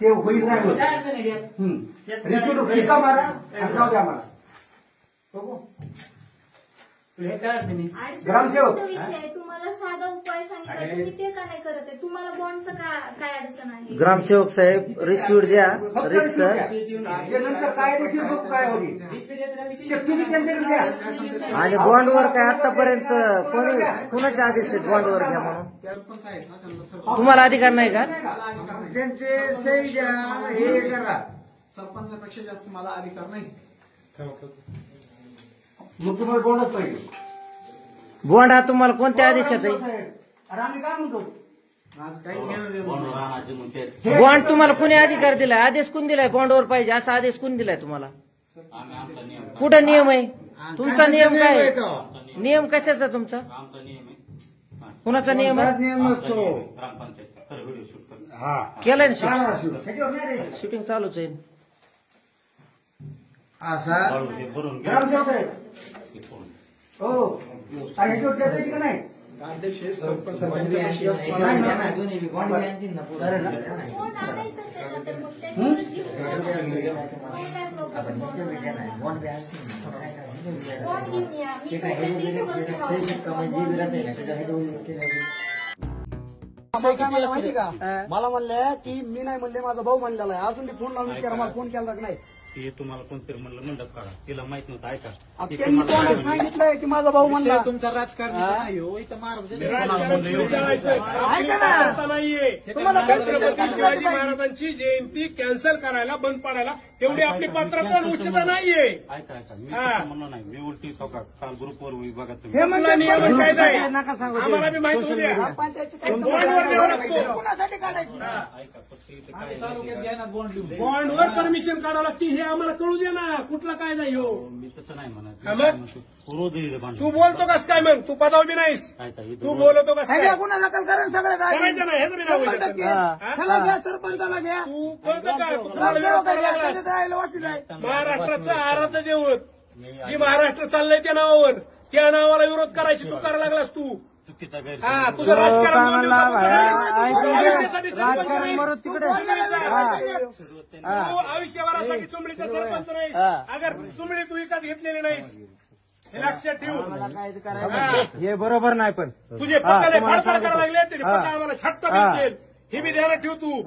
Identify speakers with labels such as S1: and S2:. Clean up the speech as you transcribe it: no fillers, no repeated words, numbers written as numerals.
S1: ते होईल नाही होत. रिस्क मारा आणि जाऊ द्या मला. बघू ग्रामसेवक
S2: विषय तुम्हाला साधा उपाय सांगितला तुम्ही ते का नाही करत आहे? तुम्हाला बॉन्डचं काय अडचण आहे?
S3: ग्रामसेवक साहेब रिस्यूट द्या. रिक्स
S1: नंतर काय देखील बघू काय होईल तुम्ही त्यांच्याकडे द्या.
S3: आणि बॉन्डवर काय आतापर्यंत कोणाचे आदेश आहेत बॉन्डवर घ्या म्हणून? तुम्हाला अधिकार नाही का?
S1: त्यांचे सही द्या हे करा.
S4: सरपंचापेक्षा जास्त मला अधिकार नाही.
S1: मग तुम्हाला बॉन्डच पाहिजे.
S3: बॉन्ड हा तुम्हाला कोणत्या आदेशात आहे?
S1: अरे आम्ही काय म्हणतो
S3: बॉन्ड तुम्हाला कोणी अधिकार दिलाय? आदेश कोण दिलाय बॉन्डवर पाहिजे असा आदेश कोण दिलाय तुम्हाला? कुठं नियम आहे तुमचा? नियम काय? नियम कशाचा तुमचा? कुणाचा नियम आहे? केलाय ना शूटिंग चालूच आहे.
S1: असा ग्रामसेवक साहेब हो आणि ह्याच्यावर द्यायची का नाही?
S5: मला म्हणले की मी नाही म्हणले माझा भाऊ म्हणलेला आहे. अजून फोन लावून विचारा मला फोन केला नाही.
S6: ते तुम्हाला कोणतरी म्हणलं मंडप काढा तिला माहित नव्हतं. ऐका
S5: त्यांनी कोणाला सांगितलंय की माझा भाऊ म्हणला.
S6: तुमचा राजकारण नाही हो इथं
S7: छत्रपती शिवाजी महाराजांची जयंती कॅन्सल करायला बंद पाडायला तेवढी आपली पात्रता उचित नाहीये.
S6: ऐका ऐका मी तसं म्हणलं नाही. मी उलटी सौका काल ग्रुपवर बघा तुम्ही
S5: हे म्हणजे
S7: नियम कायदा आहे
S5: नका सांगू.
S7: आम्हाला बी माहित होऊ द्या.
S5: कुणासाठी काढायची?
S6: ऐका फक्त इथं काय
S7: बॉन्डवर परमिशन काढावं लागते हे आम्हाला कळू दे ना. कुठला कायदा हो?
S6: मी तसं नाही
S7: हा
S6: म्हणत.
S7: मग?
S6: रोज येईल बांधून.
S7: तू बोलतो कस काय मग? तू पदावर बी नाहीस.
S6: ऐका
S7: तू
S6: इथं
S7: बोलतो कस काय?
S5: ह्याला गुन्हा दाखल करा सगळे
S7: करायचं नाही ह्याचं बी नाव होईल.
S5: ह्याला घ्या सरपंचाला घ्या.
S7: तू कळतं का? तू
S5: ग्रामसेवक
S7: विरोध
S5: आहे,
S7: करायला लागलास.
S5: त्याच्यात राहायला वासित आहे.
S7: महाराष्ट्राचं आराध्य दैवत जी महाराष्ट्र चाललंय त्या नावावर त्या नावाला विरोध करायची तू करायला लागलास. तू
S6: चुकीचा
S7: हा
S6: गैरसमज
S7: तुझं राजकारण दोन दिवसात तू आयुष्यभरासाठी चुमडीचा सरपंच नाहीस. अगर चुमडी तू विकत घेतलेली नाहीस हे लक्षात ठेव.
S3: हे बरोबर नाही पण
S7: तुझे पत्ता फाडफाड करायला लागले तरी पत्ता आम्हाला छट्ट भेटेल हे बी ध्यानात ठेव तू.